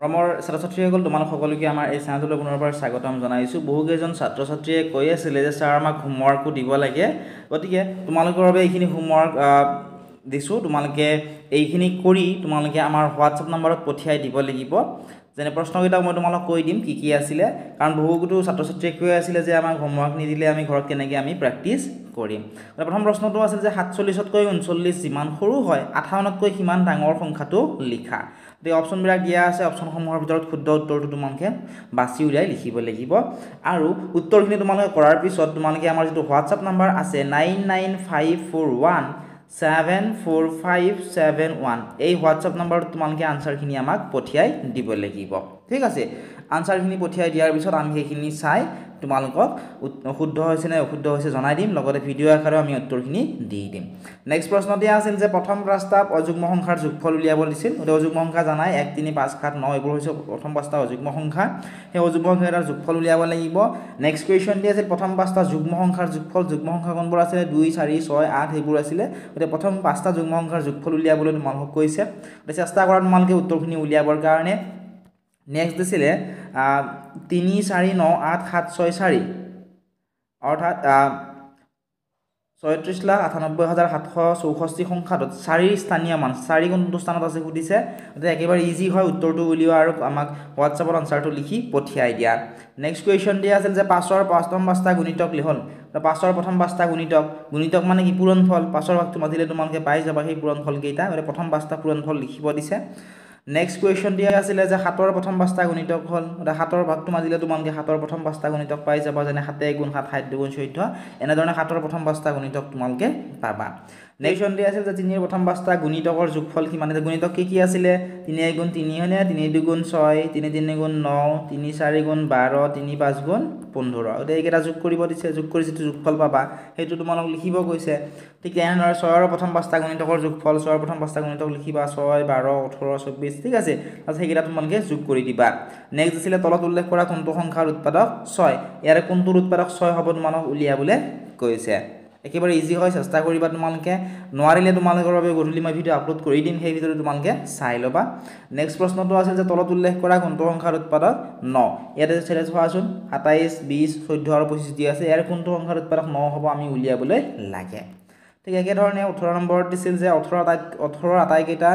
মৰমৰ ছাত্ৰ-ছাত্ৰীসকল তোমালোক সকলোকে আমাৰ এই চেনেলটোলৈ পুনৰবাৰ স্বাগতম জনাইছোঁ। বহুকেইজন ছাত্ৰ-ছাত্ৰীয়ে কৈ আছিলে যে ছাৰ আমাক হোমৱৰ্কো দিব লাগে, গতিকে তোমালোকৰ বাবে এইখিনি হোমৱৰ্ক দিছোঁ। তোমালোকে এইখিনি কৰি তোমালোকে আমাৰ হোৱাটছআপ নম্বৰত পঠিয়াই দিব লাগিব। যেনে প্ৰশ্নকেইটা মই তোমালোক কৈ দিম কি আছিলে, কাৰণ বহুতো ছাত্ৰ-ছাত্ৰীয়ে কৈ আছিলে যে আমাক হোমৱৰ্ক নিদিলে আমি ঘৰত কেনেকৈ আমি প্ৰেক্টিছ কৰিম। প্ৰথম প্ৰশ্নটো আছিল যে 47তকৈ 39 যিমান সৰু হয় 58তকৈ সিমান ডাঙৰ সংখ্যাটো লিখা। এই অপশ্যনবিলাক দিয়া আছে, অপশ্যনসমূহৰ ভিতৰত শুদ্ধ উত্তৰটো তোমালোকে বাছি উলিয়াই লিখিব লাগিব। আৰু উত্তৰখিনি তোমালোকে কৰাৰ পিছত তোমালোকে আমাৰ যিটো হোৱাটছআপ নাম্বাৰ আছে 9954174571 এই হোৱাটছআপ নাম্বাৰত তোমালোকে আনচাৰখিনি আমাক পঠিয়াই দিব লাগিব। ঠিক আছে, আনচাৰখিনি পঠিয়াই দিয়াৰ পিছত আমি সেইখিনি চাই তোমালোকক শুদ্ধ হৈছে নে অশুদ্ধ হৈছে জনাই দিম, লগতে ভিডিঅ' আকাৰেও আমি উত্তৰখিনি দি দিম। নেক্সট প্ৰশ্ন দিয়া আছিল যে প্ৰথম পাঁচটা অযুগ্ম সংখ্যাৰ যোগফল উলিয়াব দিছিল। অযুগ্ম সংখ্যা জানাই 1 3 5 7 9 এইবোৰ হৈছে প্ৰথম পাঁচটা অযুগ্ম সংখ্যা। সেই অযুগ্ম সংখ্যাৰ যোগফল উলিয়াব লাগিব। নেক্সট কুৱেশ্যন দিয়া আছিল প্ৰথম পাঁচটা যুগ্ম সংখ্যাৰ যোগফল। যুগ্ম সংখ্যা কোনবোৰ আছিলে 2 4 6 8 সেইবোৰ আছিলে। গতিকে প্ৰথম পাঁচটা যুগ্ম সংখ্যাৰ যোগফল উলিয়াবলৈ তোমালোকক কৈছে, চেষ্টা কৰা তোমালোকে উত্তৰখিনি উলিয়াবৰ কাৰণে। নেক্সট দিছিলে 3 4 9 8 7 6 4 অৰ্থাৎ 36,98,764 সংখ্যাটোত 4 স্থানীয় মান 4 কোনটো স্থানত আছে সুধিছে। গতিকে একেবাৰে ইজি হয়, উত্তৰটো উলিওৱা আৰু আমাক হোৱাটছআপত আনচাৰটো লিখি পঠিয়াই দিয়া। নেক্সট কুৱেশ্যন দিয়া আছিল যে 5ৰ প্ৰথম পাঁচটা গুণিতক লিখন। 5ৰ প্ৰথম পাঁচটা গুণিতক মানে কি পূৰণফল। 5ৰ ভাগটো মাতিলে তোমালোকে পাই যাবা সেই পূৰণফল কেইটা। গতিকে প্ৰথম পাঁচটা পূৰণফল লিখিব দিছে। নেক্সট কুৱেশ্যন দিয়া আছিলে যে 7ৰ প্ৰথম পাঁচটা গুণিতক হ'ল। 7ৰ ভাগটো মাতিলে তোমালোকে 7ৰ প্ৰথম পাঁচটা গুণিতক পাই যাবা, যেনে 7 গুণ 7 7 2 গুণ 14 এনেধৰণে 7ৰ প্ৰথম পাঁচটা গুণিতক তোমালোকে পাবা। নেক্সট কুৱেশ্যন দিয়া আছিল যে 3ৰ প্ৰথম পাঁচটা গুণিতকৰ যোগফল কিমান। গুণিতক কি আছিলে 3 গুণ 3 হয়নে, 3 2 গুণ 6, 3 3 গুণ 9, 3 4 গুণ 12, 3 5 গুণ 15। গতিকে এইকেইটা যোগ কৰিব দিছে, যোগ কৰি যিটো যোগফল পাবা সেইটো তোমালোক লিখিব কৈছে। ঠিক তেনেদৰে 6ৰ প্ৰথম পাঁচটা গুণিতকৰ যোগফল। 6ৰ প্ৰথম পাঁচটা গুণিতক লিখিবা 6 12 18 24। ঠিক আছে, তাৰপিছত সেইকেইটা তোমালোকে যোগ কৰি দিবা। নেক্সট আছিলে তলত উল্লেখ কৰা কোনটো সংখ্যাৰ উৎপাদক 6। ইয়াৰে কোনটোৰ উৎপাদক 6 হ'ব তোমালোক উলিয়াবলৈ কৈছে। একেবাৰে ইজি হয়, চেষ্টা কৰিবা তোমালোকে। নোৱাৰিলে তোমালোকৰ বাবে গধূলি মই ভিডিঅ' আপলোড কৰি দিম, সেই ভিডিঅ'টো তোমালোকে চাই ল'বা। নেক্সট প্ৰশ্নটো আছিল যে তলত উল্লেখ কৰা কোনটো সংখ্যাৰ উৎপাদক 9। ইয়াতে চেলেঞ্জ হোৱাচোন 27 20 14 আৰু 25 দি আছে। ইয়াৰে কোনটো সংখ্যাৰ উৎপাদক 9 হ'ব আমি উলিয়াবলৈ লাগে। ঠিক একেধৰণে 18 নম্বৰত দিছিল যে 18 আটাইকেইটা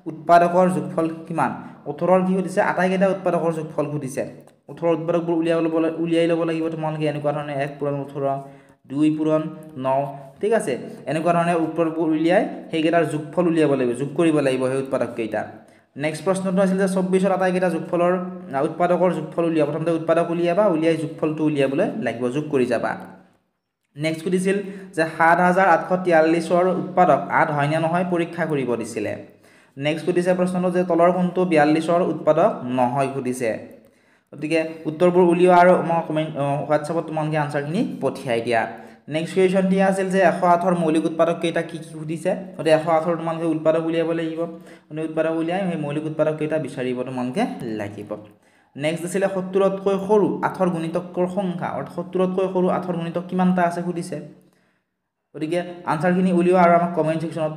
উৎপাদকৰ যোগফল কিমান। 18ৰ কি সুধিছে আটাইকেইটা উৎপাদকৰ যোগফল সুধিছে। 18 উৎপাদকবোৰ উলিয়াই ল'ব লাগিব তোমালোকে এনেকুৱা ধৰণে 1 পূৰণ 18 2 পূৰণ 9। ঠিক আছে, এনেকুৱা ধৰণে উত্তৰবোৰ উলিয়াই সেইকেইটাৰ যোগফল উলিয়াব লাগিব, যোগ কৰিব লাগিব সেই উৎপাদককেইটা। নেক্সট প্ৰশ্নটো আছিল যে 24ৰ আটাইকেইটা যোগফলৰ উৎপাদকৰ যোগফল উলিয়াব। প্ৰথমতে উৎপাদক উলিয়াবা, উলিয়াই যোগফলটো উলিয়াবলৈ লাগিব, যোগ কৰি যাবা। নেক্সট সুধিছিল যে 7,843ৰ উৎপাদক 8 হয়নে নহয় পৰীক্ষা কৰিব দিছিলে। নেক্সট সুধিছে প্ৰশ্নটো যে তলৰ কোনটো 42ৰ উৎপাদক নহয় সুধিছে। গতিকে উত্তৰবোৰ উলিওৱা আৰু মই হোৱাটছআপত তোমালোকে আনচাৰখিনি পঠিয়াই দিয়া। নেক্সট কুৱেশ্যন দিয়া আছিল যে 108ৰ মৌলিক উৎপাদক কেইটা কি সুধিছে। গতিকে 108ৰ তোমালোকে উৎপাদক উলিয়াব লাগিব। উৎপাদক উলিয়াই সেই মৌলিক উৎপাদক কেইটা বিচাৰিব তোমালোকে লাগিব। নেক্সট আছিলে 70তকৈ সৰু 8ৰ গুণিতকৰ সংখ্যা, অৰ্থাৎ 70তকৈ সৰু 8ৰ গুণিতক কিমানটা আছে সুধিছে। গতিকে আনচাৰখিনি উলিওৱা আৰু আমাক কমেণ্ট ছেকশ্যনত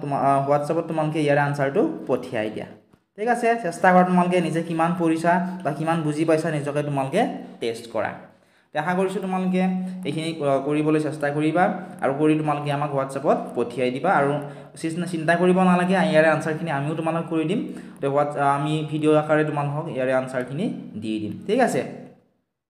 হোৱাটছআপত তোমালোকে ইয়াৰে আনচাৰটো পঠিয়াই দিয়া। ঠিক আছে, চেষ্টা কৰা তোমালোকে নিজে কিমান পঢ়িছা বা কিমান বুজি পাইছা নিজকে তোমালোকে টেষ্ট কৰা। আশা কৰিছোঁ তোমালোকে এইখিনি কৰিবলৈ চেষ্টা কৰিবা আৰু কৰি তোমালোকে আমাক হোৱাটছআপত পঠিয়াই দিবা। আৰু চিন্তা কৰিব নালাগে, ইয়াৰে আনচাৰখিনি আমিও তোমালোক কৰি দিম। আমি ভিডিঅ' আকাৰে তোমালোকক ইয়াৰে আনচাৰখিনি দি দিম। ঠিক আছে।